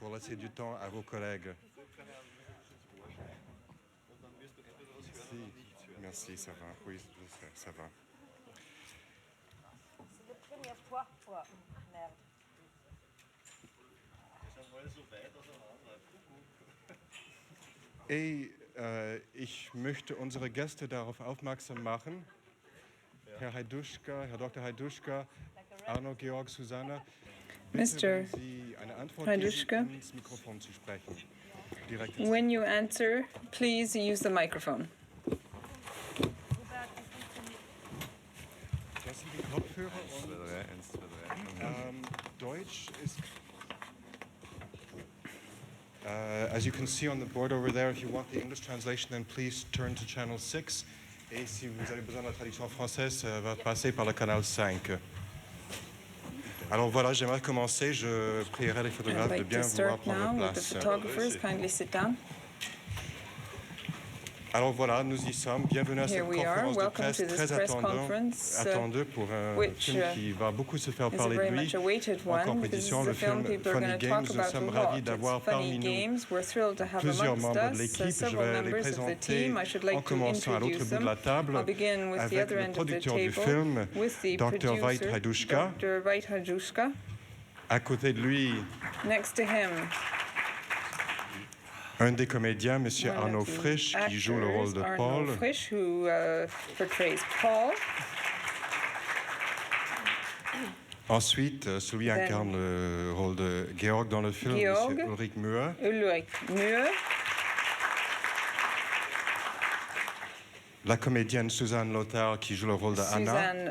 pour laisser du temps à vos collègues. Merci, ça va. Oui, ça va. C'est la première fois. Oh, merde. Et ich möchte unsere Gäste darauf aufmerksam machen, Herr Hajduška, Herr Dr. Hajduška, Arno, Georg, Susanna, bitte, wenn Sie eine Antwort geben, ins Mikrofon zu sprechen. Direkt When you answer, please use the microphone. Das sind die Kopfhörer und 1, 2, 3. Deutsch ist... as you can see on the board over there, if you want the English translation, then please turn to channel 6. Et si vous avez besoin de la traduction française, ça va passer par le canal 5. Alors voilà, j'aimerais commencer. Je prierai les photographes de bien vouloir prendre place. Alors voilà, nous y sommes. Bienvenue à cette conférence de presse très attendue pour un film qui va beaucoup se faire parler de lui en compétition, le film Funny Games. Nous sommes ravis d'avoir parmi nous plusieurs membres de l'équipe. Je vais les présenter en commençant à l'autre bout de la table avec le producteur du film, Dr. Veit Hajduška. À côté de lui, un des comédiens, M. Arno Frisch, qui joue le rôle de Paul. Ensuite, celui qui incarne le rôle de Georg dans le film, M. Ulrich Mühe. La comédienne Susanne Lothar, qui joue le rôle de Anna.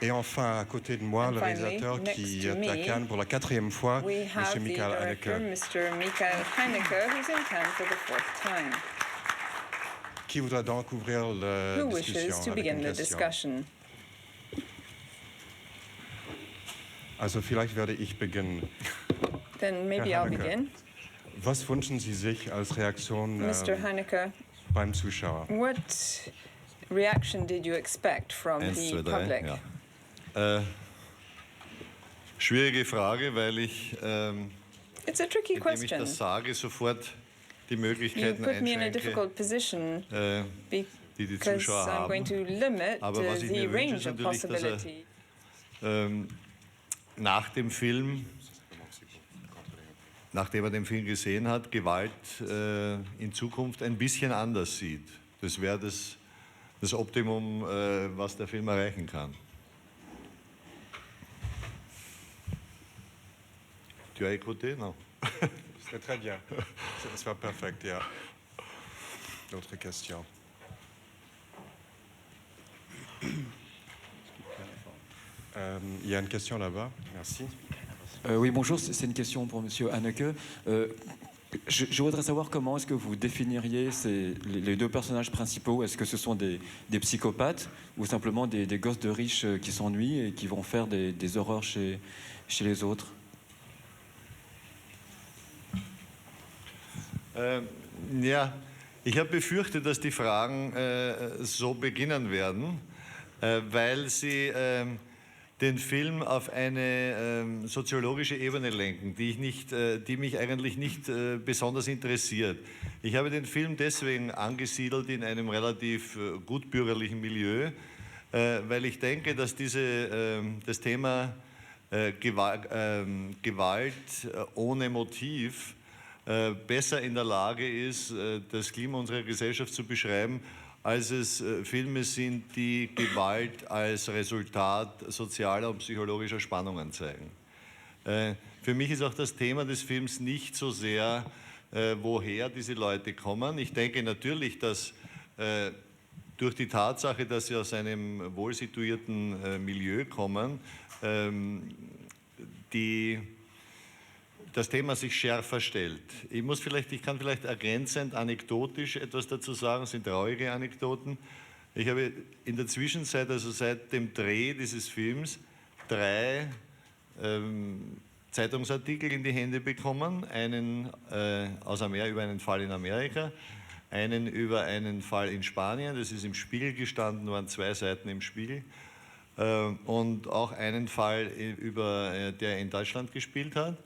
Et enfin, à côté de moi, le réalisateur qui est à Cannes pour la 4e fois, M. Michael Haneke. Qui voudra donc ouvrir la discussion? Also vielleicht werde ich beginnen. Then maybe I'll begin. Was wünschen Sie sich als Reaktion Mr. Haneke, beim Zuschauer? What reaction did you expect from the public? Ja. Schwierige Frage, weil ich, It's a tricky indem ich question. das sage, sofort die You Möglichkeiten put me in a einschränke, difficult position die die because Zuschauer I'm going haben. to limit Aber was ich the mir wünsche, ist range of natürlich, dass possibility. Nach dem Film, nachdem er den Film gesehen hat, Gewalt in Zukunft ein bisschen anders sieht. Das wäre das Optimum, was der Film erreichen kann. Tu as écouté, non? C'est très bien. Ça va perfect, yeah. D'autres questions? Il y a une question là-bas. Merci. Oui, bonjour, c'est une question pour M. Haneke. Je voudrais savoir comment est-ce que vous définiriez les deux personnages principaux. Est-ce que ce sont des psychopathes ou simplement des gosses de riches qui s'ennuient et qui vont faire des horreurs chez les autres? Ja, ich habe befürchtet, dass die Fragen so beginnen werden, weil sie den Film auf eine soziologische Ebene lenken, die mich eigentlich nicht besonders interessiert. Ich habe den Film deswegen angesiedelt in einem relativ gutbürgerlichen Milieu, weil ich denke, dass das Thema Gewalt ohne Motiv besser in der Lage ist, das Klima unserer Gesellschaft zu beschreiben, als es Filme sind, die Gewalt als Resultat sozialer und psychologischer Spannungen zeigen. Für mich ist auch das Thema des Films nicht so sehr, woher diese Leute kommen. Ich denke natürlich, dass durch die Tatsache, dass sie aus einem wohlsituierten Milieu kommen, das Thema sich schärfer stellt. Ich kann vielleicht ergänzend anekdotisch etwas dazu sagen, das sind traurige Anekdoten. Ich habe in der Zwischenzeit, also seit dem Dreh dieses Films, 3 Zeitungsartikel in die Hände bekommen. Einen über einen Fall in Amerika, einen über einen Fall in Spanien, das ist im Spiegel gestanden, waren 2 Seiten im Spiegel. und auch einen Fall, der in Deutschland gespielt hat,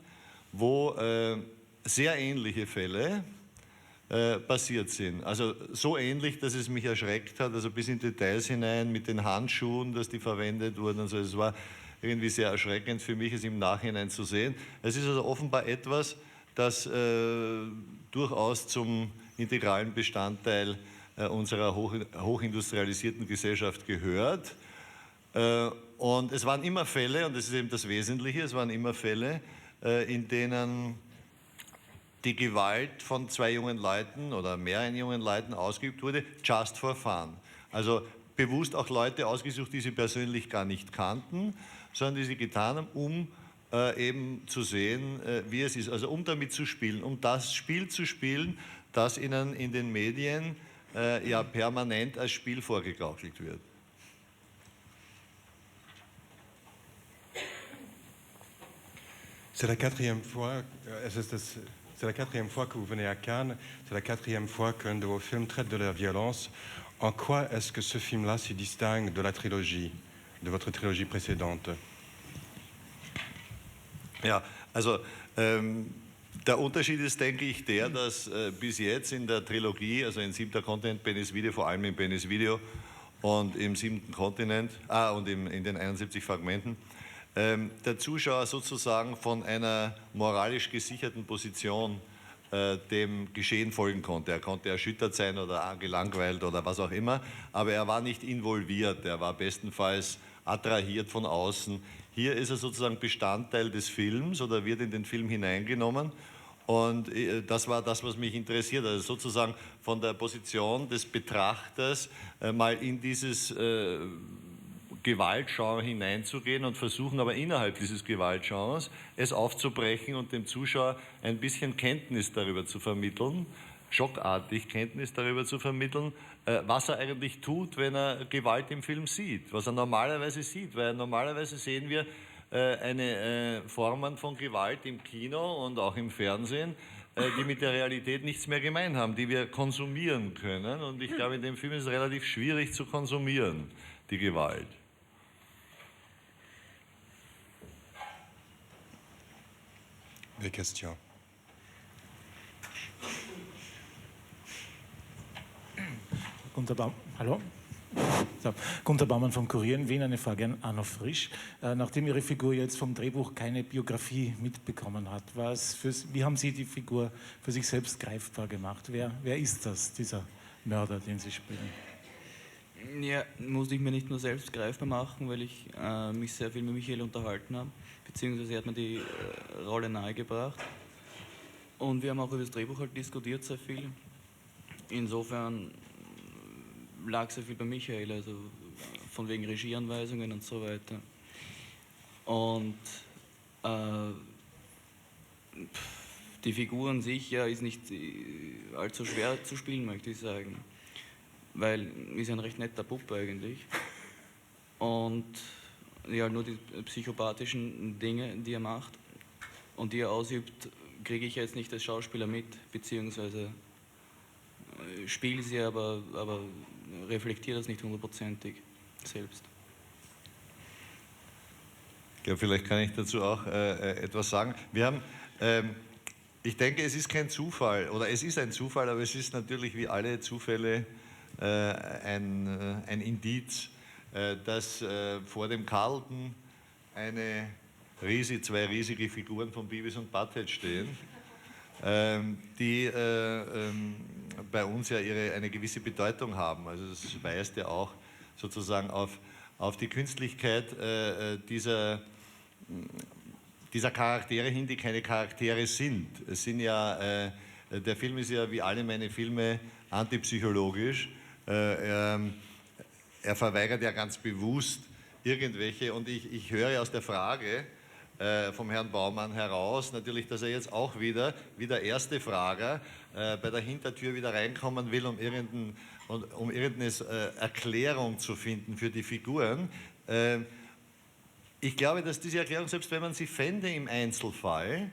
wo sehr ähnliche Fälle passiert sind. Also so ähnlich, dass es mich erschreckt hat, also bis in Details hinein mit den Handschuhen, dass die verwendet wurden. Also es war irgendwie sehr erschreckend für mich, es im Nachhinein zu sehen. Es ist also offenbar etwas, das durchaus zum integralen Bestandteil unserer hochindustrialisierten Gesellschaft gehört. Und es waren immer Fälle, und das ist eben das Wesentliche, es waren immer Fälle, in denen die Gewalt von zwei jungen Leuten oder mehreren jungen Leuten ausgeübt wurde, just for fun. Also bewusst auch Leute ausgesucht, die sie persönlich gar nicht kannten, sondern die sie getan haben, um eben zu sehen, wie es ist. Also um damit zu spielen, um das Spiel zu spielen, das ihnen in den Medien ja permanent als Spiel vorgegaukelt wird. C'est la quatrième fois que vous venez à Cannes, c'est la quatrième fois qu'un de vos films traite de la violence. En quoi est-ce que ce film-là se distingue de la trilogie, de votre trilogie précédente? Ja, also der Unterschied ist, denke ich, der, dass bis jetzt in der Trilogie, also in Siebter Kontinent, Penis Video, vor allem in Penis Video und im Siebten Kontinent und in den 71 Fragmenten, der Zuschauer sozusagen von einer moralisch gesicherten Position dem Geschehen folgen konnte. Er konnte erschüttert sein oder gelangweilt oder was auch immer, aber er war nicht involviert, er war bestenfalls attrahiert von außen. Hier ist er sozusagen Bestandteil des Films oder wird in den Film hineingenommen. Und das war das, was mich interessiert, also sozusagen von der Position des Betrachters mal in dieses Gewaltgenre hineinzugehen und versuchen aber innerhalb dieses Gewaltgenres es aufzubrechen und dem Zuschauer ein bisschen Kenntnis darüber zu vermitteln, schockartig Kenntnis darüber zu vermitteln, was er eigentlich tut, wenn er Gewalt im Film sieht, was er normalerweise sieht, weil normalerweise sehen wir eine Formen von Gewalt im Kino und auch im Fernsehen, die mit der Realität nichts mehr gemein haben, die wir konsumieren können. Und ich glaube, in dem Film ist es relativ schwierig zu konsumieren, die Gewalt. Des questions. Hallo? So, Gunter Baumann vom Kurier in Wien, eine Frage an Arno Frisch. Nachdem Ihre Figur jetzt vom Drehbuch keine Biografie mitbekommen hat, wie haben Sie die Figur für sich selbst greifbar gemacht? Wer ist das, dieser Mörder, den Sie spielen? Ja, musste ich mir nicht nur selbst greifbar machen, weil ich mich sehr viel mit Michael unterhalten habe, beziehungsweise er hat mir die Rolle nahegebracht. Und wir haben auch über das Drehbuch halt diskutiert, sehr viel. Insofern lag sehr viel bei Michael, also von wegen Regieanweisungen und so weiter. Und die Figur an sich ja, ist nicht allzu schwer zu spielen, möchte ich sagen. Weil ist ein recht netter Bub eigentlich. Und ja, nur die psychopathischen Dinge, die er macht und die er ausübt, kriege ich jetzt nicht als Schauspieler mit, beziehungsweise spiele sie, aber reflektiere das nicht hundertprozentig selbst. Ja, vielleicht kann ich dazu auch etwas sagen. Wir haben, ich denke, es ist kein Zufall, oder es ist ein Zufall, aber es ist natürlich wie alle Zufälle ein Indiz, dass vor dem Carlton zwei riesige Figuren von Beavis und Butthead stehen, die bei uns ja eine gewisse Bedeutung haben. Also das weist ja auch sozusagen auf die Künstlichkeit dieser Charaktere hin, die keine Charaktere sind. Es sind ja, der Film ist ja wie alle meine Filme antipsychologisch. Er verweigert ja ganz bewusst irgendwelche, und ich höre aus der Frage vom Herrn Baumann heraus, natürlich, dass er jetzt auch wieder, wie der erste Frager, bei der Hintertür wieder reinkommen will, um irgendeine Erklärung zu finden für die Figuren. Ich glaube, dass diese Erklärung, selbst wenn man sie fände im Einzelfall,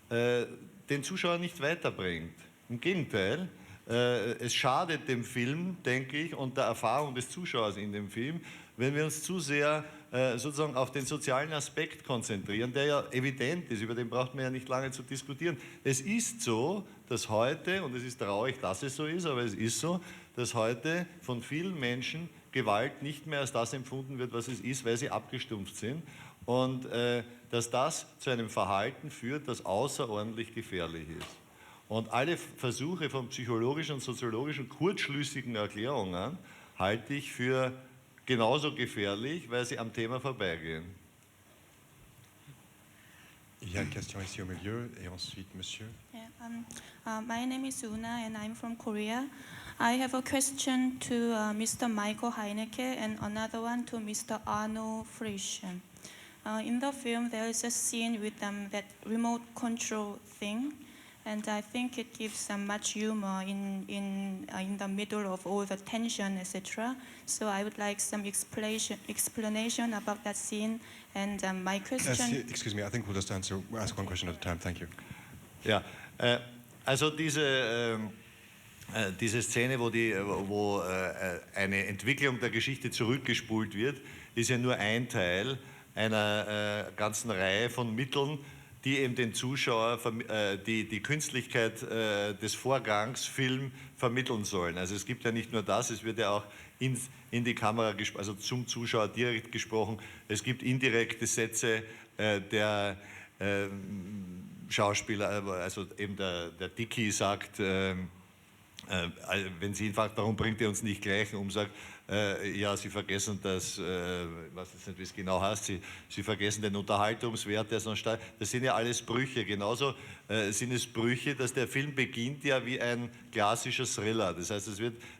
den Zuschauer nicht weiterbringt. Im Gegenteil, es schadet dem Film, denke ich, und der Erfahrung des Zuschauers in dem Film, wenn wir uns zu sehr sozusagen auf den sozialen Aspekt konzentrieren, der ja evident ist, über den braucht man ja nicht lange zu diskutieren. Es ist so, dass heute, und es ist traurig, dass es so ist, aber es ist so, dass heute von vielen Menschen Gewalt nicht mehr als das empfunden wird, was es ist, weil sie abgestumpft sind. Und dass das zu einem Verhalten führt, das außerordentlich gefährlich ist. Und alle Versuche von psychologischen und soziologischen kurzschlüssigen Erklärungen halte ich für genauso gefährlich, weil sie am Thema vorbeigehen. Il y a une question ici au milieu et ensuite monsieur. Yeah, my name is Una and I'm from Korea. I have a question to Mr. Michael Haneke and another one to Mr. Arno Frisch. In the film there is a scene with that remote control thing. And I think it gives much humor in the middle of all the tension, etc. So I would like some explanation about that scene. And my question... Excuse me, I think we'll just ask one question at a time. Thank you. Ja, also diese Szene, wo eine Entwicklung der Geschichte zurückgespult wird, ist ja nur ein Teil einer ganzen Reihe von Mitteln, die eben den Zuschauer die Künstlichkeit des Vorgangs Film vermitteln sollen. Also es gibt ja nicht nur das, es wird ja auch in die Kamera, also zum Zuschauer direkt gesprochen. Es gibt indirekte Sätze der Schauspieler, also eben der Dicky sagt, wenn sie ihn fragt, warum bringt er uns nicht gleich um, sagt, ja, Sie vergessen das, was jetzt nicht, wie es genau heißt, Sie vergessen den Unterhaltungswert, der sonst steigt. Das sind ja alles Brüche. Genauso sind es Brüche, dass der Film beginnt ja wie ein klassischer Thriller. Das heißt,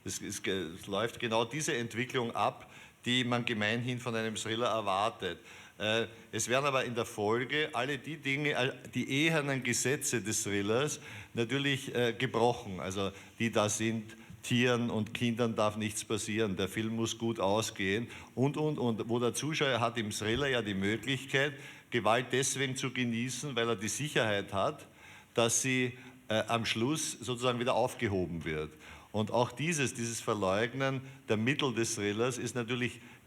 es läuft genau diese Entwicklung ab, die man gemeinhin von einem Thriller erwartet. Es werden aber in der Folge alle die Dinge, die ehernen Gesetze des Thrillers natürlich gebrochen. Also die da sind, Tieren und Kindern darf nichts passieren, der Film muss gut ausgehen und. Wo der Zuschauer hat im Thriller ja die Möglichkeit, Gewalt deswegen zu genießen, weil er die Sicherheit hat, dass sie am Schluss sozusagen wieder aufgehoben wird. Und auch dieses Verleugnen der Mittel des Thrillers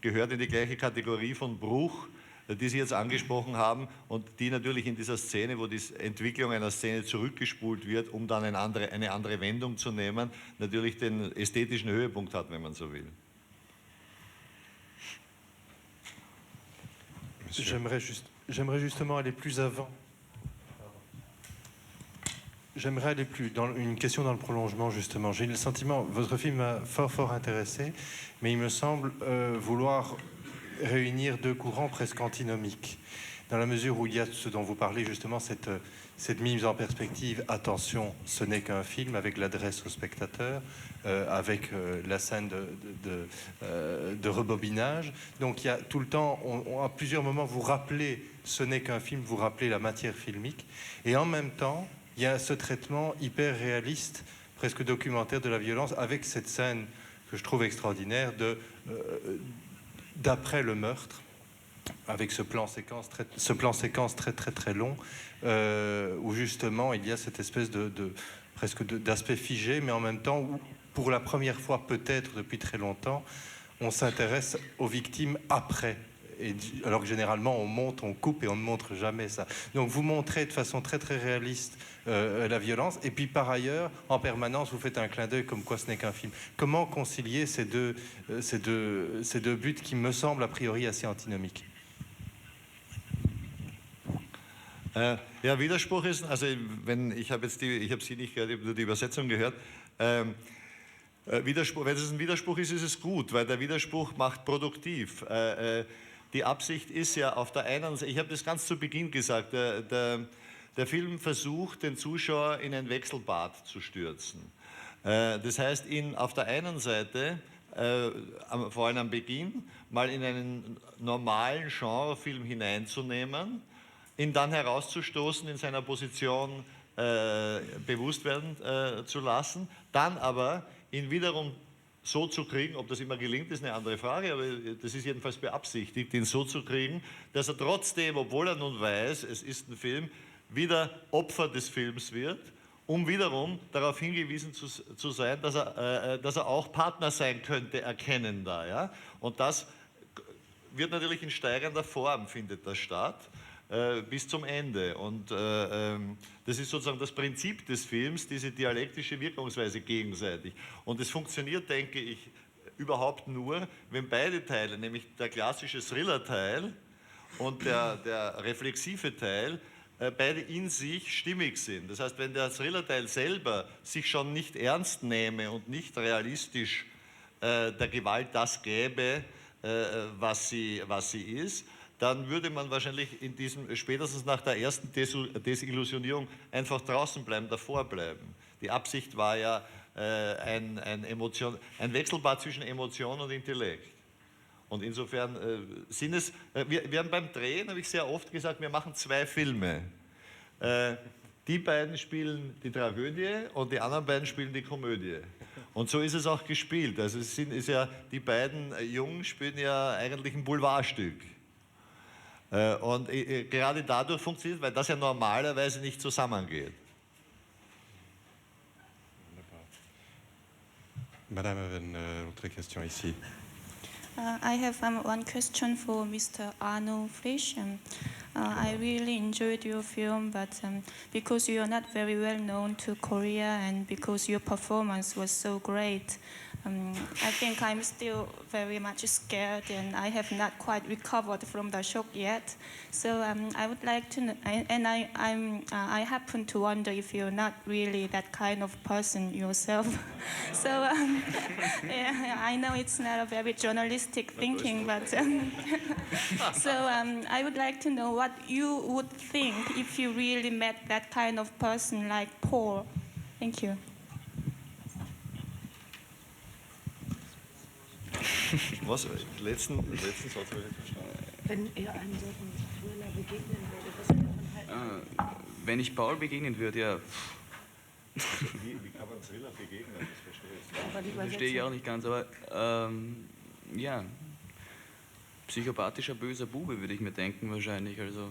gehört in die gleiche Kategorie von Bruch, die Sie jetzt angesprochen haben und die natürlich in dieser Szene, wo die Entwicklung einer Szene zurückgespult wird, um dann eine andere Wendung zu nehmen, natürlich den ästhetischen Höhepunkt hat, wenn man so will. J'aimerais justement aller plus avant. J'aimerais aller plus dans une question dans le prolongement, justement. J'ai le sentiment, votre film m'a fort intéressé, mais il me semble vouloir réunir deux courants presque antinomiques, dans la mesure où il y a ce dont vous parlez, justement, cette mise en perspective, attention, ce n'est qu'un film, avec l'adresse au spectateur, avec la scène de rebobinage. Donc il y a tout le temps, à plusieurs moments, vous rappelez, ce n'est qu'un film, vous rappelez la matière filmique, et en même temps, il y a ce traitement hyper réaliste, presque documentaire de la violence, avec cette scène que je trouve extraordinaire d'après le meurtre, avec ce plan séquence très long, où justement il y a cette espèce presque d'aspect figé, mais en même temps où, pour la première fois peut-être depuis très longtemps, on s'intéresse aux victimes après. Alors que généralement on monte, on coupe et on ne montre jamais ça. Donc vous montrez de façon très réaliste la violence, et puis par ailleurs en permanence vous faites un clin d'œil comme quoi ce n'est qu'un film. Comment concilier ces deux buts qui me semblent a priori assez antinomiques? Ja, Widerspruch ist, also ich habe Sie nicht gehört, ich habe nur die Übersetzung gehört. Widerspruch, wenn es ein Widerspruch ist, ist es gut, weil der Widerspruch macht produktiv. Die Absicht ist ja auf der einen Seite, ich habe das ganz zu Beginn gesagt, der Film versucht, den Zuschauer in ein Wechselbad zu stürzen. Das heißt, ihn auf der einen Seite, vor allem am Beginn, mal in einen normalen Genrefilm hineinzunehmen, ihn dann herauszustoßen, in seiner Position bewusst werden zu lassen, dann aber ihn wiederum so zu kriegen, ob das immer gelingt, ist eine andere Frage, aber das ist jedenfalls beabsichtigt, ihn so zu kriegen, dass er trotzdem, obwohl er nun weiß, es ist ein Film, wieder Opfer des Films wird, um wiederum darauf hingewiesen zu sein, dass er auch Partner sein könnte, erkennender. Ja? Und das wird natürlich in steigender Form, findet das statt, bis zum Ende. Und das ist sozusagen das Prinzip des Films, diese dialektische Wirkungsweise gegenseitig. Und es funktioniert, denke ich, überhaupt nur, wenn beide Teile, nämlich der klassische Thriller-Teil und der reflexive Teil, beide in sich stimmig sind. Das heißt, wenn der Thriller-Teil selber sich schon nicht ernst nehme und nicht realistisch der Gewalt das gäbe, was sie ist, dann würde man wahrscheinlich in diesem, spätestens nach der ersten Desillusionierung einfach draußen bleiben, davor bleiben. Die Absicht war ja ein Wechselbad zwischen Emotion und Intellekt. Und insofern sind es, wir haben beim Drehen, habe ich sehr oft gesagt, wir machen 2 Filme. Die beiden spielen die Tragödie und die anderen beiden spielen die Komödie. Und so ist es auch gespielt. Also die beiden Jungen spielen ja eigentlich ein Boulevardstück. Und gerade dadurch funktioniert, weil das ja normalerweise nicht zusammengeht. Madame, une autre question ici. I have one question for Mr. Arno Frisch. I really enjoyed your film, but because you are not very well known to Korea and because your performance was so great, I think I'm still very much scared and I have not quite recovered from the shock yet. So I would like to know, and I happen to wonder if you're not really that kind of person yourself. So yeah, I know it's not a very journalistic thinking, but so I would like to know what you would think if you really met that kind of person like Paul. Thank you. Was? Letzten Satz habe ich nicht verstanden. Wenn er einem solchen Thriller begegnen würde, was er davon halten? Wenn ich Paul begegnen würde, ja. Wie kann man Thriller begegnen? Das verstehe ich auch nicht ganz, aber ja, psychopathischer, böser Bube, würde ich mir denken wahrscheinlich. Also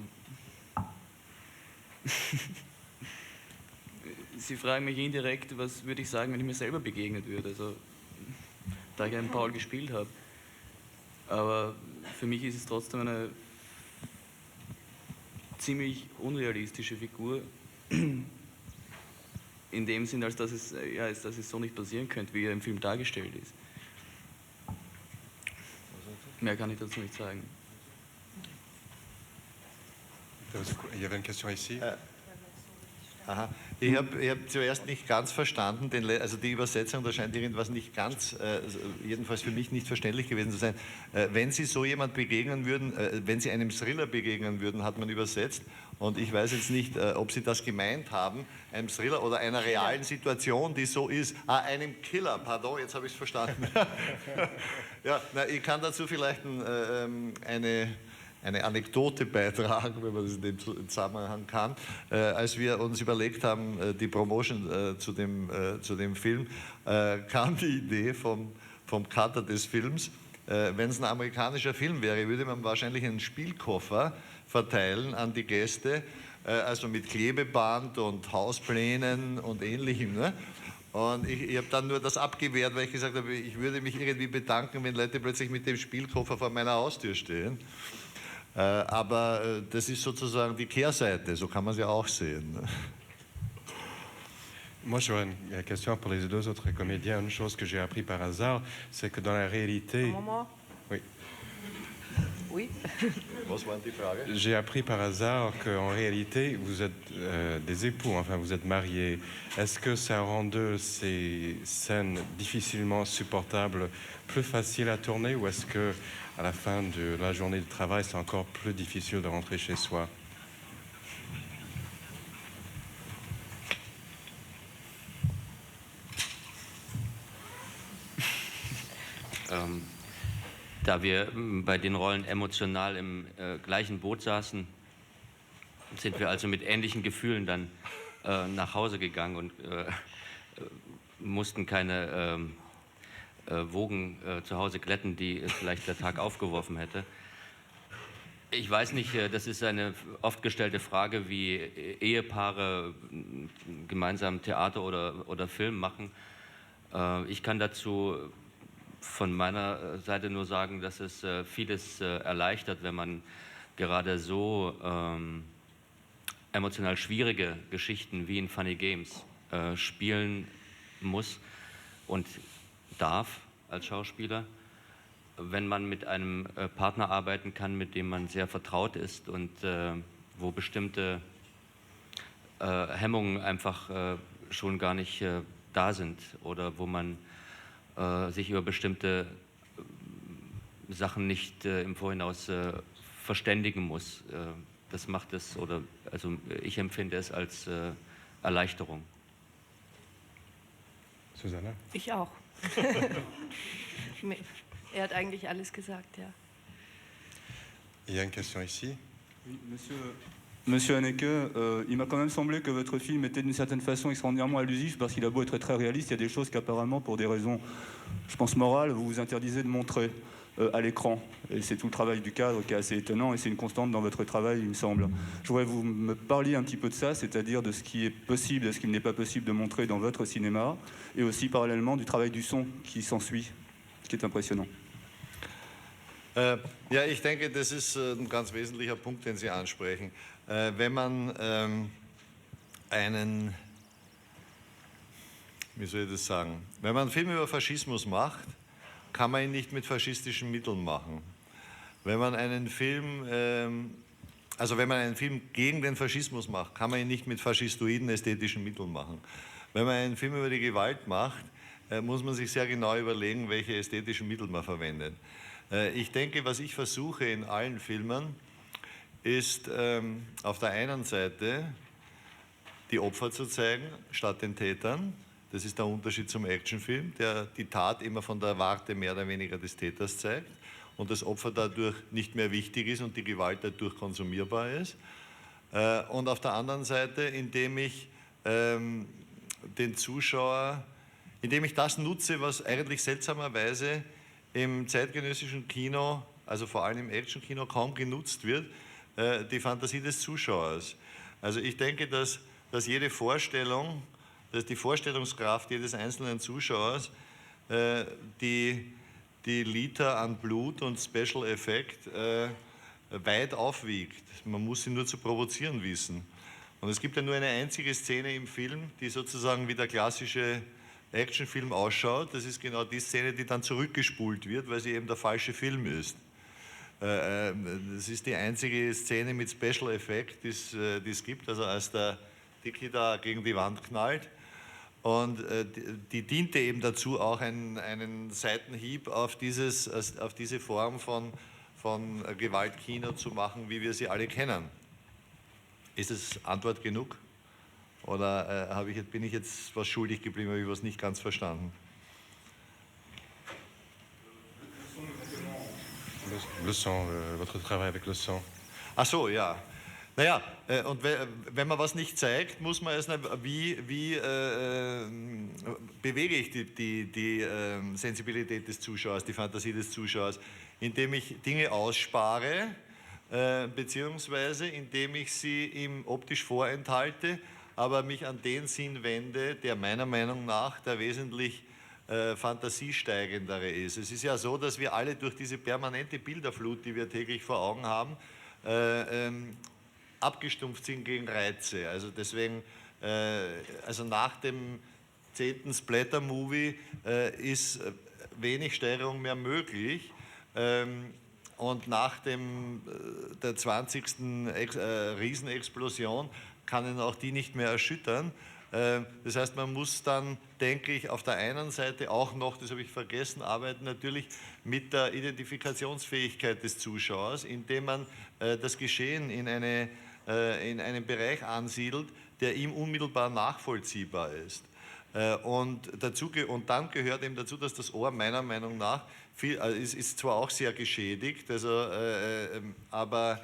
Sie fragen mich indirekt, was würde ich sagen, wenn ich mir selber begegnet würde. Also, da ich einen Paul gespielt habe. Aber für mich ist es trotzdem eine ziemlich unrealistische Figur. In dem Sinn, als dass es so nicht passieren könnte, wie er im Film dargestellt ist. Mehr kann ich dazu nicht sagen. Il y avait une question ici. Aha. Ich hab zuerst nicht ganz verstanden, also die Übersetzung, da scheint irgendwas nicht ganz, jedenfalls für mich nicht verständlich gewesen zu sein. Wenn Sie so jemand begegnen würden, wenn Sie einem Thriller begegnen würden, hat man übersetzt, und ich weiß jetzt nicht, ob Sie das gemeint haben, einem Thriller oder einer realen Situation, die so ist, einem Killer, pardon, jetzt habe ich es verstanden. Ja, ich kann dazu vielleicht eine Anekdote beitragen, wenn man das in dem Zusammenhang kann. Als wir uns überlegt haben, die Promotion zu dem Film, kam die Idee vom Cutter des Films, wenn es ein amerikanischer Film wäre, würde man wahrscheinlich einen Spielkoffer verteilen an die Gäste, also mit Klebeband und Hausplänen und Ähnlichem. Ne? Und ich habe dann nur das abgewehrt, weil ich gesagt habe, ich würde mich irgendwie bedanken, wenn Leute plötzlich mit dem Spielkoffer vor meiner Haustür stehen. Aber das ist sozusagen die Kehrseite, so kann man es ja auch sehen. Moi, j'aurais une question pour les 2 autres comédiens. Une chose que j'ai appris par hasard, c'est que dans la réalité... Un moment. Oui. Oui. Was war die Frage? J'ai appris par hasard qu'en réalité, vous êtes des époux, enfin vous êtes mariés. Est-ce que ça rend ces scènes difficilement supportables plus faciles à tourner, ou est-ce que à la fin de la journée de travail, c'est encore plus difficile de rentrer chez soi? Da wir bei den Rollen emotional im gleichen Boot saßen, sind wir also mit ähnlichen Gefühlen dann nach Hause gegangen und mussten keine Wogen zu Hause glätten, die vielleicht der Tag aufgeworfen hätte. Ich weiß nicht, das ist eine oft gestellte Frage, wie Ehepaare gemeinsam Theater oder Film machen. Ich kann dazu von meiner Seite nur sagen, dass es vieles erleichtert, wenn man gerade so emotional schwierige Geschichten wie in Funny Games spielen muss und darf als Schauspieler, wenn man mit einem Partner arbeiten kann, mit dem man sehr vertraut ist und wo bestimmte Hemmungen einfach schon gar nicht da sind oder wo man sich über bestimmte Sachen nicht im Vorhinaus verständigen muss. Das macht es, oder also ich empfinde es als Erleichterung. Susanne? Ich auch. Er hat eigentlich alles gesagt, ja. Il y a une question ici. Oui, Monsieur Haneke, il m'a quand même semblé que votre film était d'une certaine façon extraordinairement allusif parce qu'il a beau être très réaliste, il y a des choses qu'apparemment, pour des raisons, je pense, morales, vous vous interdisez de montrer à l'écran. Et c'est tout le travail du cadre qui est assez étonnant et c'est une constante dans votre travail, il me semble. Je voudrais que vous me parliez un petit peu de ça, c'est-à-dire de ce qui est possible et ce qu'il n'est pas possible de montrer dans votre cinéma et aussi parallèlement du travail du son qui s'ensuit, ce qui est impressionnant. Ja, ich denke, das ist ein ganz wesentlicher Punkt, den Sie ansprechen. Wenn man wie soll ich das sagen, wenn man einen Film über Faschismus macht, kann man ihn nicht mit faschistischen Mitteln machen. Wenn man einen Film gegen den Faschismus macht, kann man ihn nicht mit faschistoiden ästhetischen Mitteln machen. Wenn man einen Film über die Gewalt macht, muss man sich sehr genau überlegen, welche ästhetischen Mittel man verwendet. Ich denke, was ich versuche in allen Filmen, ist auf der einen Seite die Opfer zu zeigen, statt den Tätern. Das ist der Unterschied zum Actionfilm, der die Tat immer von der Warte mehr oder weniger des Täters zeigt und das Opfer dadurch nicht mehr wichtig ist und die Gewalt dadurch konsumierbar ist. Und auf der anderen Seite, indem ich den Zuschauer, indem ich das nutze, was eigentlich seltsamerweise im zeitgenössischen Kino, also vor allem im Actionkino, kaum genutzt wird, die Fantasie des Zuschauers. Also ich denke, dass jede Vorstellung, dass die Vorstellungskraft jedes einzelnen Zuschauers die Liter an Blut und Special Effekt weit aufwiegt. Man muss sie nur zu provozieren wissen. Und es gibt ja nur eine einzige Szene im Film, die sozusagen wie der klassische Actionfilm ausschaut. Das ist genau die Szene, die dann zurückgespult wird, weil sie eben der falsche Film ist. Das ist die einzige Szene mit Special Effekt, die es gibt, also als der Dicky da gegen die Wand knallt. Und die diente eben dazu, auch einen Seitenhieb auf diese Form von Gewaltkino zu machen, wie wir sie alle kennen. Ist es Antwort genug? Oder bin ich jetzt was schuldig geblieben, habe ich was nicht ganz verstanden? Le son, votre travail avec le son. Ach so, ja. Naja, und wenn man was nicht zeigt, muss man es, wie bewege ich die Sensibilität des Zuschauers, die Fantasie des Zuschauers, indem ich Dinge ausspare, beziehungsweise indem ich sie ihm optisch vorenthalte, aber mich an den Sinn wende, der meiner Meinung nach der wesentlich fantasiesteigendere ist. Es ist ja so, dass wir alle durch diese permanente Bilderflut, die wir täglich vor Augen haben, abgestumpft sind gegen Reize. Also deswegen, also nach dem 10. Splatter-Movie ist wenig Steigerung mehr möglich. Und nach der 20. Riesenexplosion kann ihn auch die nicht mehr erschüttern. Das heißt, man muss dann, denke ich, auf der einen Seite auch noch, das habe ich vergessen, arbeiten natürlich mit der Identifikationsfähigkeit des Zuschauers, indem man das Geschehen in einen Bereich ansiedelt, der ihm unmittelbar nachvollziehbar ist. Und dann gehört eben dazu, dass das Ohr meiner Meinung nach ist zwar auch sehr geschädigt, aber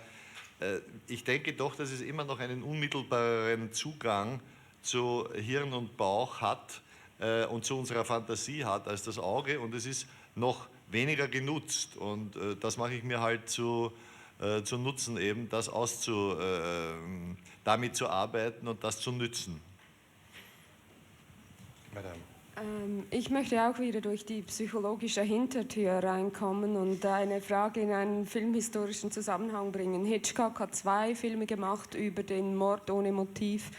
ich denke doch, dass es immer noch einen unmittelbaren Zugang zu Hirn und Bauch hat und zu unserer Fantasie hat als das Auge, und es ist noch weniger genutzt, und das mache ich mir halt zu nutzen, eben damit zu arbeiten und das zu nützen. Madame. Ich möchte auch wieder durch die psychologische Hintertür reinkommen und eine Frage in einen filmhistorischen Zusammenhang bringen. Hitchcock hat 2 Filme gemacht über den Mord ohne Motiv,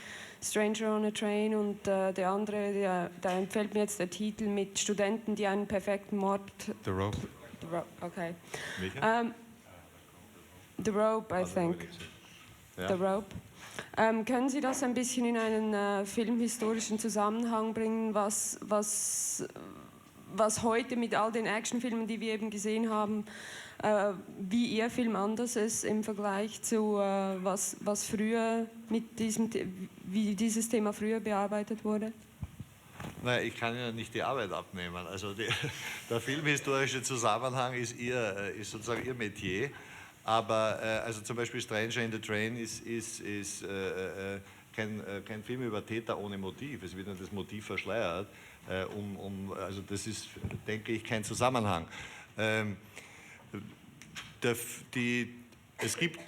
Stranger on a Train, und der andere, da entfällt mir jetzt der Titel, mit Studenten, die einen perfekten Mord... The Rope. Okay. Welcher? The Rope, I think. Ja. The Rope. Können Sie das ein bisschen in einen filmhistorischen Zusammenhang bringen, was heute mit all den Actionfilmen, die wir eben gesehen haben, wie Ihr Film anders ist im Vergleich zu was früher wie dieses Thema früher bearbeitet wurde? Naja, ich kann Ihnen nicht die Arbeit abnehmen. Also der filmhistorische Zusammenhang ist sozusagen Ihr Metier. Aber also zum Beispiel Stranger in the Train ist kein Film über Täter ohne Motiv. Es wird nur das Motiv verschleiert. Also das ist, denke ich, kein Zusammenhang. Es gibt,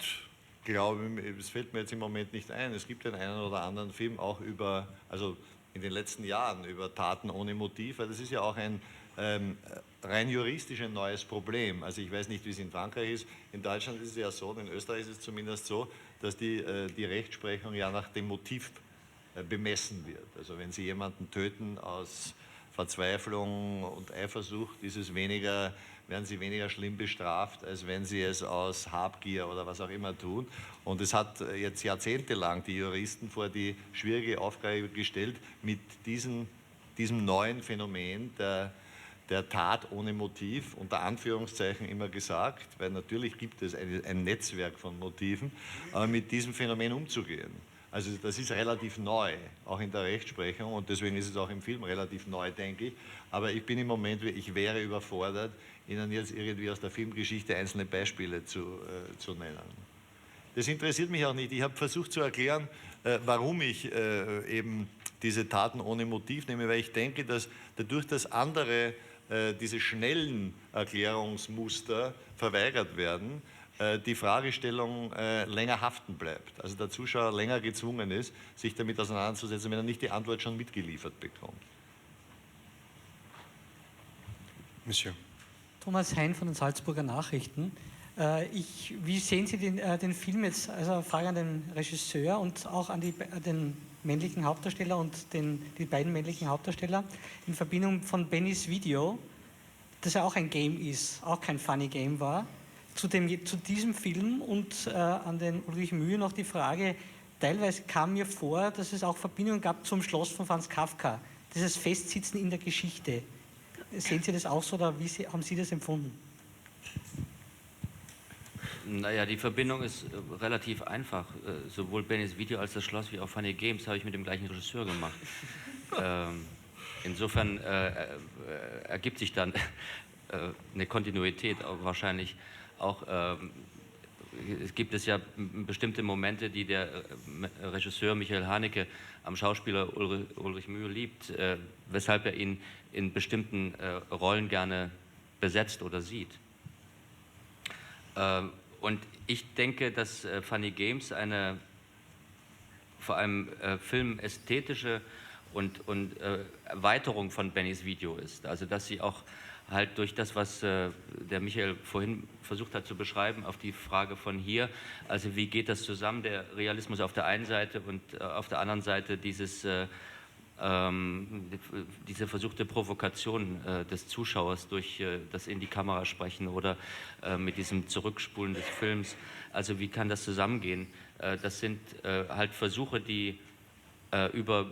glaube ich, es fällt mir jetzt im Moment nicht ein, es gibt den einen oder anderen Film auch also in den letzten Jahren über Taten ohne Motiv, weil das ist ja auch ein rein juristisch ein neues Problem. Also ich weiß nicht, wie es in Frankreich ist. In Deutschland ist es ja so, in Österreich ist es zumindest so, dass die Rechtsprechung ja nach dem Motiv bemessen wird. Also wenn Sie jemanden töten aus Verzweiflung und Eifersucht, werden Sie weniger schlimm bestraft, als wenn Sie es aus Habgier oder was auch immer tun. Und es hat jetzt jahrzehntelang die Juristen vor die schwierige Aufgabe gestellt, mit diesem neuen Phänomen der Tat ohne Motiv, unter Anführungszeichen immer gesagt, weil natürlich gibt es ein Netzwerk von Motiven, aber mit diesem Phänomen umzugehen. Also das ist relativ neu, auch in der Rechtsprechung, und deswegen ist es auch im Film relativ neu, denke ich. Aber ich bin im Moment, ich wäre überfordert, Ihnen jetzt irgendwie aus der Filmgeschichte einzelne Beispiele zu nennen. Das interessiert mich auch nicht. Ich habe versucht zu erklären, warum ich eben diese Taten ohne Motiv nehme, weil ich denke, dass dadurch, dass andere diese schnellen Erklärungsmuster verweigert werden, die Fragestellung länger haften bleibt. Also der Zuschauer länger gezwungen ist, sich damit auseinanderzusetzen, wenn er nicht die Antwort schon mitgeliefert bekommt. Monsieur. Thomas Hein von den Salzburger Nachrichten. Wie sehen Sie den Film jetzt, also Frage an den Regisseur und auch an den männlichen Hauptdarsteller und die beiden männlichen Hauptdarsteller in Verbindung von Bennys Video, das ja auch ein Game ist, auch kein Funny Game war, zu diesem Film und an den Ulrich Mühe noch die Frage, teilweise kam mir vor, dass es auch Verbindungen gab zum Schloss von Franz Kafka, dieses Festsitzen in der Geschichte. Sehen Sie das auch so oder haben Sie das empfunden? Naja, die Verbindung ist relativ einfach. Sowohl Bennys Video als das Schloss wie auch Funny Games habe ich mit dem gleichen Regisseur gemacht. Insofern ergibt sich dann eine Kontinuität wahrscheinlich auch. Es gibt ja bestimmte Momente, die der Regisseur Michael Haneke am Schauspieler Ulrich Mühe liebt, weshalb er ihn in bestimmten Rollen gerne besetzt oder sieht. Und ich denke, dass Funny Games eine vor allem filmästhetische und Erweiterung von Bennys Video ist. Also dass sie auch halt durch das, was der Michael vorhin versucht hat zu beschreiben, auf die Frage von hier, also wie geht das zusammen, der Realismus auf der einen Seite und auf der anderen Seite diese versuchte Provokation des Zuschauers durch das in die Kamera sprechen oder mit diesem Zurückspulen des Films. Also wie kann das zusammengehen? Das sind halt Versuche, die über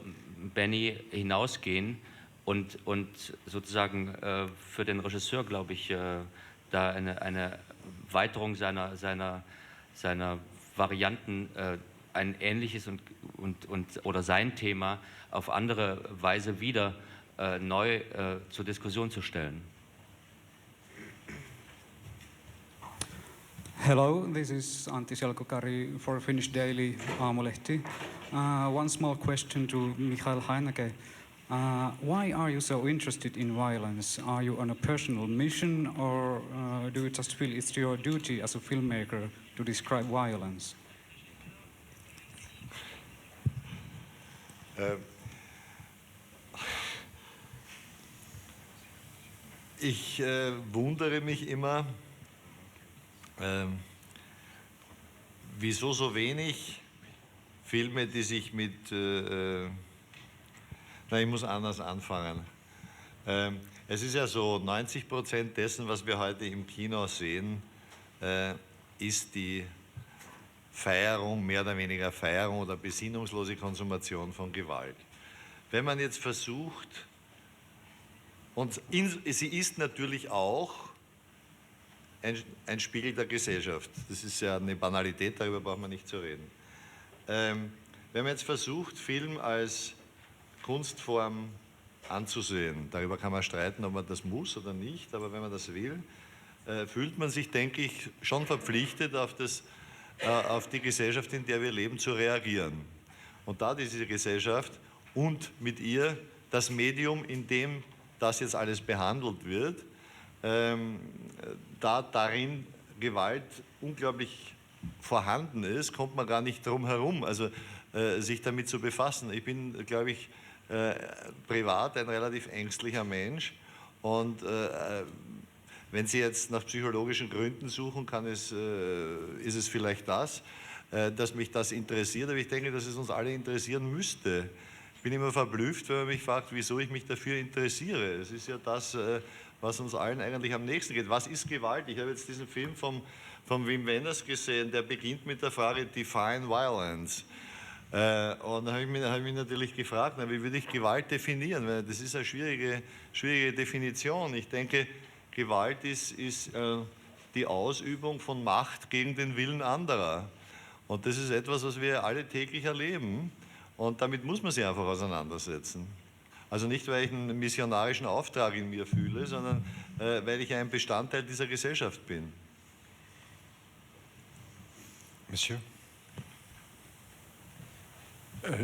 Benny hinausgehen und sozusagen für den Regisseur, glaube ich, da eine Weiterung seiner Varianten ein ähnliches oder sein Thema auf andere Weise wieder neu zur Diskussion zu stellen. Hello, this is Antti Selkokari for Finnish Daily Aamulehti. One small question to Michael Haneke. Why are you so interested in violence? Are you on a personal mission, or do you just feel it's your duty as a filmmaker to describe violence? Ich wundere mich immer, wieso so wenig Filme, die sich mit... ich muss anders anfangen. Es ist ja so, 90% dessen, was wir heute im Kino sehen, ist die Feierung, mehr oder weniger Feierung oder besinnungslose Konsumation von Gewalt. Wenn man jetzt versucht, und sie ist natürlich auch ein Spiegel der Gesellschaft. Das ist ja eine Banalität, darüber braucht man nicht zu reden. Wenn man jetzt versucht, Film als Kunstform anzusehen, darüber kann man streiten, ob man das muss oder nicht, aber wenn man das will, fühlt man sich, denke ich, schon verpflichtet, auf die Gesellschaft, in der wir leben, zu reagieren. Und da diese Gesellschaft und mit ihr das Medium, in dem das jetzt alles behandelt wird, da darin Gewalt unglaublich vorhanden ist, kommt man gar nicht drum herum, also sich damit zu befassen. Ich bin, glaube ich, privat ein relativ ängstlicher Mensch und wenn Sie jetzt nach psychologischen Gründen suchen, ist es vielleicht das, dass mich das interessiert, aber ich denke, dass es uns alle interessieren müsste. Ich bin immer verblüfft, wenn man mich fragt, wieso ich mich dafür interessiere. Es ist ja das, was uns allen eigentlich am nächsten geht. Was ist Gewalt? Ich habe jetzt diesen Film von Wim Wenders gesehen, der beginnt mit der Frage Define Violence. Und da habe ich mich natürlich gefragt, wie würde ich Gewalt definieren? Weil das ist eine schwierige Definition. Ich denke, Gewalt ist die Ausübung von Macht gegen den Willen anderer. Und das ist etwas, was wir alle täglich erleben. Und damit muss man sich einfach auseinandersetzen. Also nicht, weil ich einen missionarischen Auftrag in mir fühle, sondern weil ich ein Bestandteil dieser Gesellschaft bin. Monsieur?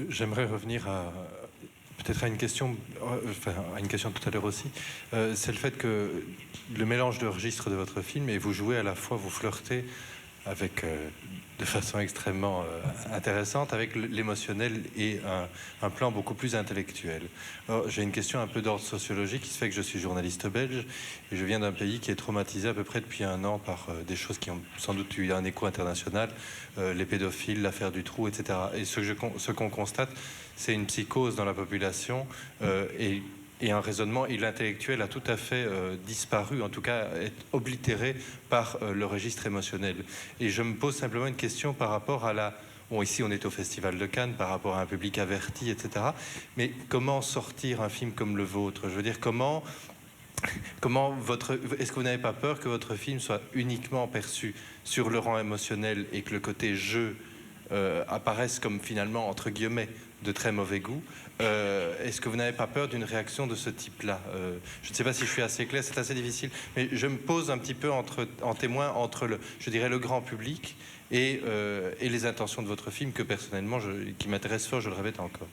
J'aimerais revenir peut-être à une question tout à l'heure aussi. C'est le fait que le mélange de registres de votre film, et vous jouez à la fois, vous flirtez avec, de façon extrêmement intéressante avec l'émotionnel et un plan beaucoup plus intellectuel. J'ai une question un peu d'ordre sociologique, qui se fait que je suis journaliste belge et je viens d'un pays qui est traumatisé à peu près depuis un an par des choses qui ont sans doute eu un écho international, les pédophiles, l'affaire du trou, etc. Et ce qu'on constate, c'est une psychose dans la population et un raisonnement, et l'intellectuel a tout à fait disparu, en tout cas est oblitéré par le registre émotionnel. Et je me pose simplement une question par rapport à Bon, ici on est au Festival de Cannes, par rapport à un public averti, etc. Mais comment sortir un film comme le vôtre? Je veux dire, est-ce que vous n'avez pas peur que votre film soit uniquement perçu sur le rang émotionnel et que le côté jeu apparaisse comme finalement, entre guillemets, de très mauvais goût? Est-ce que vous n'avez pas peur d'une réaction de ce type-là? Je ne sais pas si je suis assez clair, c'est assez difficile, mais je me pose un petit peu en témoin entre le grand public et les intentions de votre film que personnellement, qui m'intéresse fort, je le répète encore.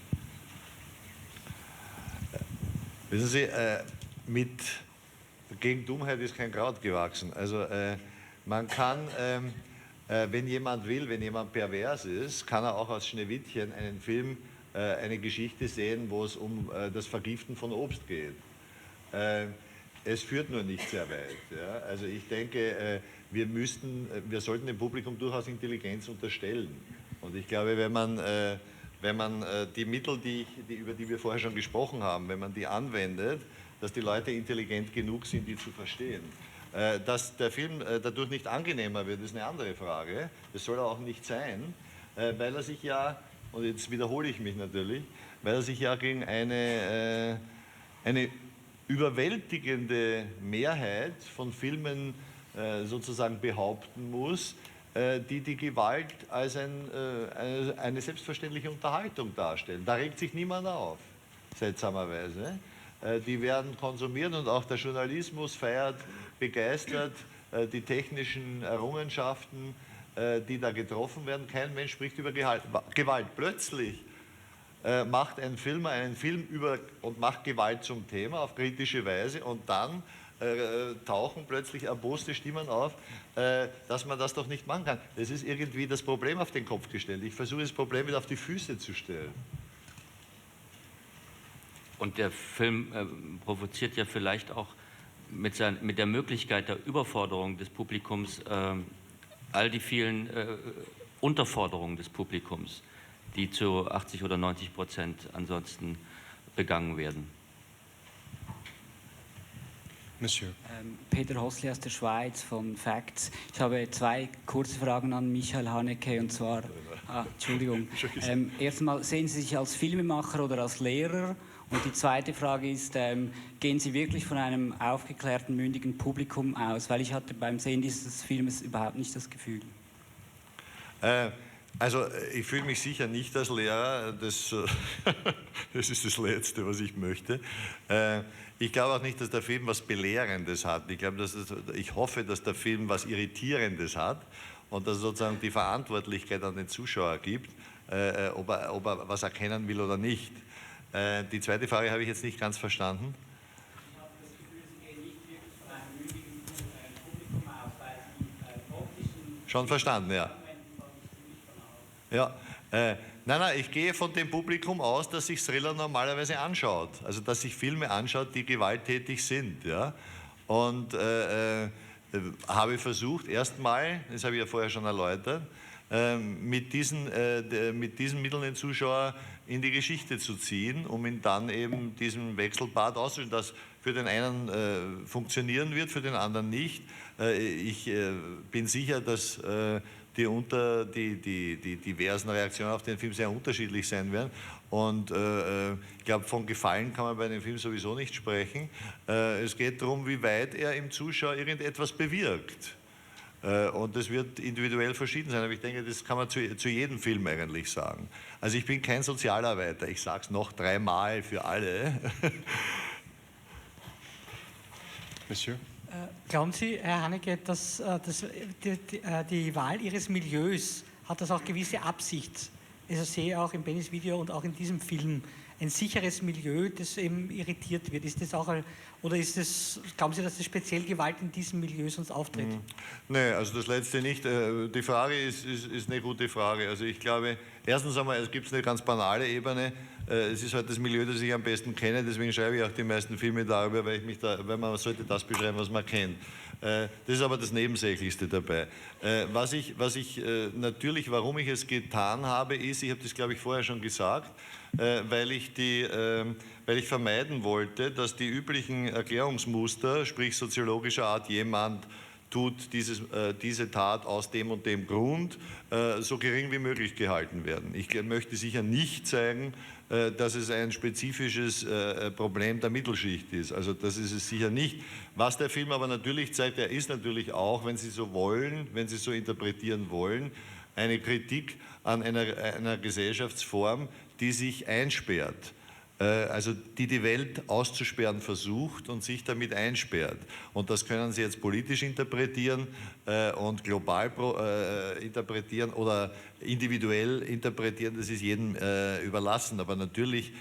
Wissen Sie, gegen Dummheit ist kein Kraut gewachsen. Also man kann, wenn jemand will, wenn jemand pervers ist, kann er auch aus Schneewittchen einen Film, eine Geschichte sehen, wo es um das Vergiften von Obst geht. Es führt nur nicht sehr weit. Ja? Also ich denke, wir sollten dem Publikum durchaus Intelligenz unterstellen. Und ich glaube, wenn man die Mittel, über die wir vorher schon gesprochen haben, wenn man die anwendet, dass die Leute intelligent genug sind, die zu verstehen. Dass der Film dadurch nicht angenehmer wird, ist eine andere Frage. Das soll er auch nicht sein, weil er sich ja, und jetzt wiederhole ich mich natürlich, weil er sich ja gegen eine überwältigende Mehrheit von Filmen sozusagen behaupten muss, die Gewalt als eine selbstverständliche Unterhaltung darstellen. Da regt sich niemand auf, seltsamerweise. Die werden konsumiert und auch der Journalismus feiert begeistert die technischen Errungenschaften, die da getroffen werden. Kein Mensch spricht über Gewalt. Plötzlich macht ein Filmer einen Film und macht Gewalt zum Thema auf kritische Weise und dann tauchen plötzlich erboste Stimmen auf, dass man das doch nicht machen kann. Das ist irgendwie das Problem auf den Kopf gestellt. Ich versuche das Problem wieder auf die Füße zu stellen. Und der Film provoziert ja vielleicht auch mit der Möglichkeit der Überforderung des Publikums all die vielen Unterforderungen des Publikums, die zu 80 oder 90% ansonsten begangen werden. Monsieur. Peter Hossli aus der Schweiz von Facts. Ich habe zwei kurze Fragen an Michael Haneke und zwar, Entschuldigung, erstmal, sehen Sie sich als Filmemacher oder als Lehrer? Und die zweite Frage ist, gehen Sie wirklich von einem aufgeklärten, mündigen Publikum aus? Weil ich hatte beim Sehen dieses Filmes überhaupt nicht das Gefühl. Also ich fühle mich sicher nicht als Lehrer, das ist das Letzte, was ich möchte. Ich glaube auch nicht, dass der Film was Belehrendes hat. Ich hoffe, dass der Film was Irritierendes hat und dass er sozusagen die Verantwortlichkeit an den Zuschauer gibt, ob er was erkennen will oder nicht. Die zweite Frage habe ich jetzt nicht ganz verstanden. Ich habe das Gefühl, Sie gehen nicht wirklich von einem mündigen Publikum aus, weil Sie optischen... Schon verstanden, ja. Ja, nein, ich gehe von dem Publikum aus, das sich Thriller normalerweise anschaut. Also, dass sich Filme anschaut, die gewalttätig sind. Ja? Und habe versucht, erstmal, das habe ich ja vorher schon erläutert, mit diesen Mitteln den Zuschauer in die Geschichte zu ziehen, um ihn dann eben diesen Wechselbad auszustellen, das für den einen funktionieren wird, für den anderen nicht. Ich bin sicher, dass die diversen Reaktionen auf den Film sehr unterschiedlich sein werden. Und ich glaube, von Gefallen kann man bei dem Film sowieso nicht sprechen. Es geht darum, wie weit er im Zuschauer irgendetwas bewirkt. Und das wird individuell verschieden sein, aber ich denke, das kann man zu jedem Film eigentlich sagen. Also ich bin kein Sozialarbeiter, ich sage es noch 3-mal für alle. Monsieur? Glauben Sie, Herr Haneke, dass die Wahl Ihres Milieus, hat das auch gewisse Absicht? Also sehe auch in Bennys Video und auch in diesem Film ein sicheres Milieu, das eben irritiert wird. Ist das auch, oder glauben Sie, dass das speziell Gewalt in diesem Milieu sonst auftritt? Nee, also das Letzte nicht. Die Frage ist eine gute Frage. Also ich glaube, erstens einmal, es gibt eine ganz banale Ebene. Es ist halt das Milieu, das ich am besten kenne, deswegen schreibe ich auch die meisten Filme darüber, weil man sollte das beschreiben, was man kennt. Das ist aber das Nebensächlichste dabei. Warum ich es getan habe, ist, ich habe das glaube ich vorher schon gesagt, weil ich vermeiden wollte, dass die üblichen Erklärungsmuster, sprich soziologischer Art, jemand tut diese Tat aus dem und dem Grund, so gering wie möglich gehalten werden. Ich möchte sicher nicht zeigen, dass es ein spezifisches Problem der Mittelschicht ist. Also das ist es sicher nicht. Was der Film aber natürlich zeigt, er ist natürlich auch, wenn Sie so wollen, wenn Sie so interpretieren wollen, eine Kritik an einer Gesellschaftsform, die sich einsperrt. Also die Welt auszusperren versucht und sich damit einsperrt. Und das können Sie jetzt politisch interpretieren und global interpretieren oder individuell interpretieren, das ist jedem überlassen. Aber natürlich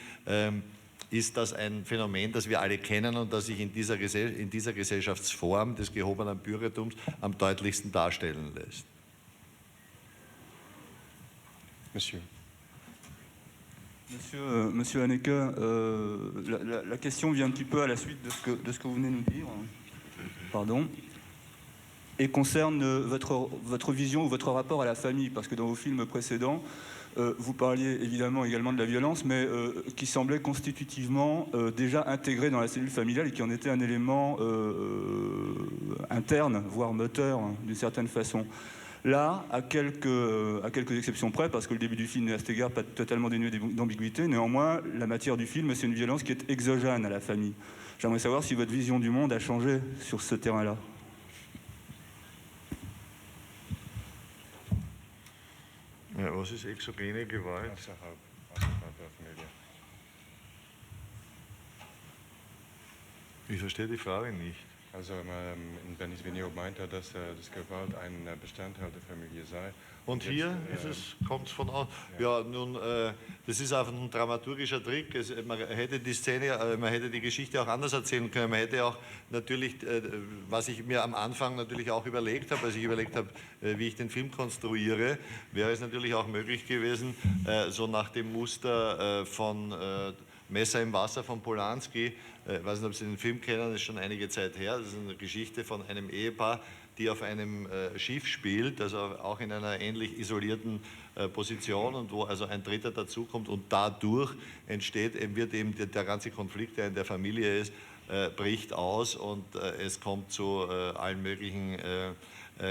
ist das ein Phänomen, das wir alle kennen und das sich in dieser Gesellschaftsform des gehobenen Bürgertums am deutlichsten darstellen lässt. Monsieur. Monsieur Haneke, la question vient un petit peu à la suite de ce que vous venez de nous dire. Pardon. Et concerne votre vision ou votre rapport à la famille, parce que dans vos films précédents, vous parliez évidemment également de la violence, mais qui semblait constitutivement déjà intégré dans la cellule familiale et qui en était un élément interne, voire moteur, d'une certaine façon. Là, à quelques exceptions près, parce que le début du film n'est à cet égard pas totalement dénué d'ambiguïté, néanmoins, la matière du film, c'est une violence qui est exogène à la famille. J'aimerais savoir si votre vision du monde a changé sur ce terrain-là. Ja, was ist exogene Gewalt? Ich verstehe die Frage nicht. Also in Bennys Video meint er, dass Gewalt ein Bestandteil der Familie sei. Und hier kommt es von aus. Ja, nun, das ist einfach ein dramaturgischer Trick. Man hätte die Geschichte auch anders erzählen können. Man hätte auch natürlich, was ich mir am Anfang natürlich auch überlegt habe, als ich überlegt habe, wie ich den Film konstruiere, wäre es natürlich auch möglich gewesen, so nach dem Muster von Messer im Wasser von Polanski. Ich weiß nicht, ob Sie den Film kennen, das ist schon einige Zeit her. Das ist eine Geschichte von einem Ehepaar, die auf einem Schiff spielt, also auch in einer ähnlich isolierten Position und wo also ein Dritter dazukommt und dadurch wird eben der ganze Konflikt, der in der Familie ist, bricht aus und es kommt zu allen möglichen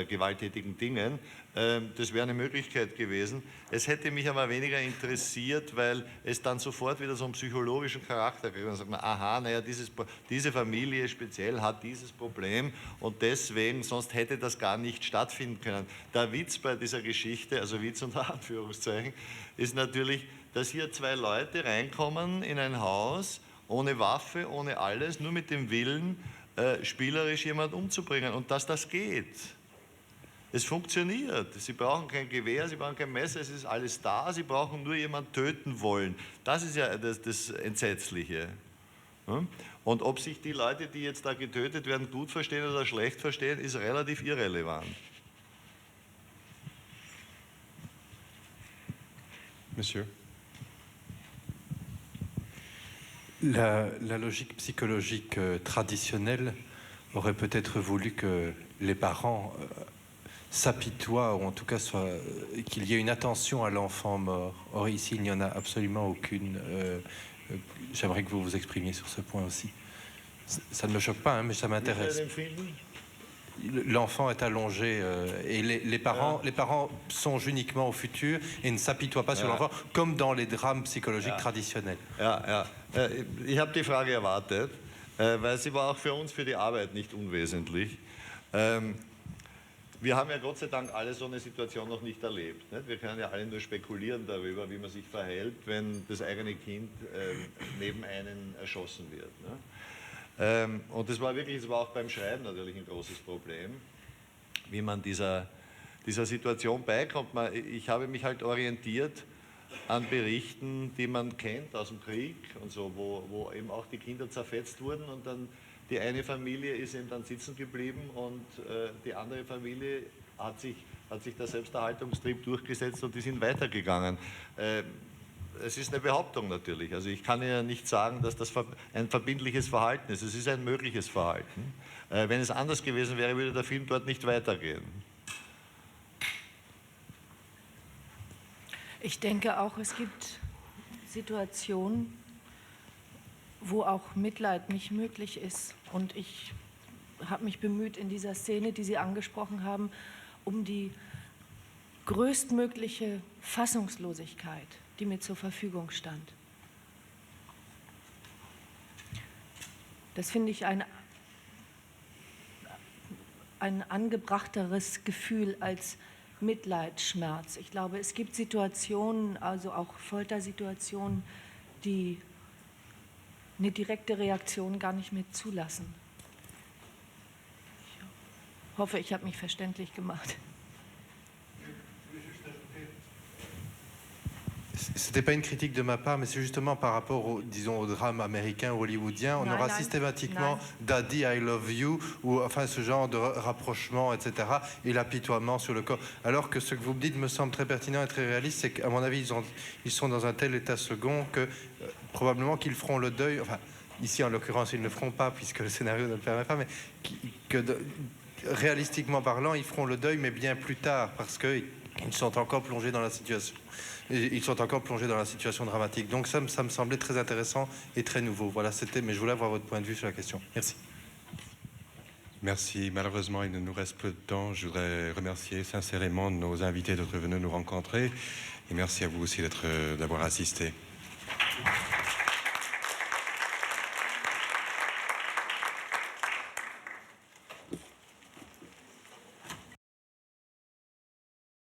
gewalttätigen Dingen. Das wäre eine Möglichkeit gewesen. Es hätte mich aber weniger interessiert, weil es dann sofort wieder so einen psychologischen Charakter kriegt. Dann sagt man, aha, naja, diese Familie speziell hat dieses Problem und deswegen, sonst hätte das gar nicht stattfinden können. Der Witz bei dieser Geschichte, also Witz unter Anführungszeichen, ist natürlich, dass hier zwei Leute reinkommen in ein Haus, ohne Waffe, ohne alles, nur mit dem Willen, spielerisch jemanden umzubringen und dass das geht. Es funktioniert. Sie brauchen kein Gewehr, Sie brauchen kein Messer, es ist alles da, Sie brauchen nur jemanden töten wollen. Das ist ja das Entsetzliche. Und ob sich die Leute, die jetzt da getötet werden, gut verstehen oder schlecht verstehen, ist relativ irrelevant. Monsieur. La logique psychologique traditionnelle aurait peut-être voulu que les parents s'apitoient, ou en tout cas qu'il y ait une attention à l'enfant mort. Or ici, il n'y en a absolument aucune. J'aimerais que vous vous exprimiez sur ce point aussi. Ça ne me choque pas, hein, mais ça m'intéresse. L'enfant est allongé et les parents songent uniquement au futur et ne s'apitoient pas sur l'enfant, comme dans les drames psychologiques traditionnels. Ja. Ich habe die Frage erwartet, weil sie war auch für uns, für die Arbeit nicht unwesentlich. Wir haben ja Gott sei Dank alle so eine Situation noch nicht erlebt. Nicht? Wir können ja alle nur spekulieren darüber, wie man sich verhält, wenn das eigene Kind neben einen erschossen wird. Ne? Und das war auch beim Schreiben natürlich ein großes Problem, wie man dieser Situation beikommt. Ich habe mich halt orientiert an Berichten, die man kennt aus dem Krieg und so, wo eben auch die Kinder zerfetzt wurden und dann die eine Familie ist eben dann sitzen geblieben und die andere Familie hat sich der Selbsterhaltungstrieb durchgesetzt und die sind weitergegangen. Es ist eine Behauptung natürlich. Also ich kann ja nicht sagen, dass das ein verbindliches Verhalten ist. Es ist ein mögliches Verhalten. Wenn es anders gewesen wäre, würde der Film dort nicht weitergehen. Ich denke auch, es gibt Situationen, wo auch Mitleid nicht möglich ist. Und ich habe mich bemüht, in dieser Szene, die Sie angesprochen haben, um die größtmögliche Fassungslosigkeit, die mir zur Verfügung stand. Das finde ich ein angebrachteres Gefühl als Mitleid, Schmerz. Ich glaube, es gibt Situationen, also auch Foltersituationen, die eine direkte Reaktion gar nicht mehr zulassen. Ich hoffe, ich habe mich verständlich gemacht. C'était pas une critique de ma part, mais c'est justement par rapport au drame américain ou hollywoodien. On aura systématiquement Daddy, I love you, ou enfin ce genre de rapprochement, etc. et l'apitoiement sur le corps. Alors que ce que vous me dites me semble très pertinent et très réaliste, c'est qu'à mon avis, ils sont dans un tel état second que probablement qu'ils feront le deuil. Enfin, ici en l'occurrence, ils ne le feront pas puisque le scénario ne le permet pas, mais réalistiquement parlant, ils feront le deuil, mais bien plus tard, parce qu'ils sont encore plongés dans la situation. Ils sont encore plongés dans la situation dramatique. Donc ça me semblait très intéressant et très nouveau. Voilà, mais je voulais avoir votre point de vue sur la question. Merci. Merci. Malheureusement, il ne nous reste peu de temps. Je voudrais remercier sincèrement nos invités d'être venus nous rencontrer. Et merci à vous aussi d'avoir assisté.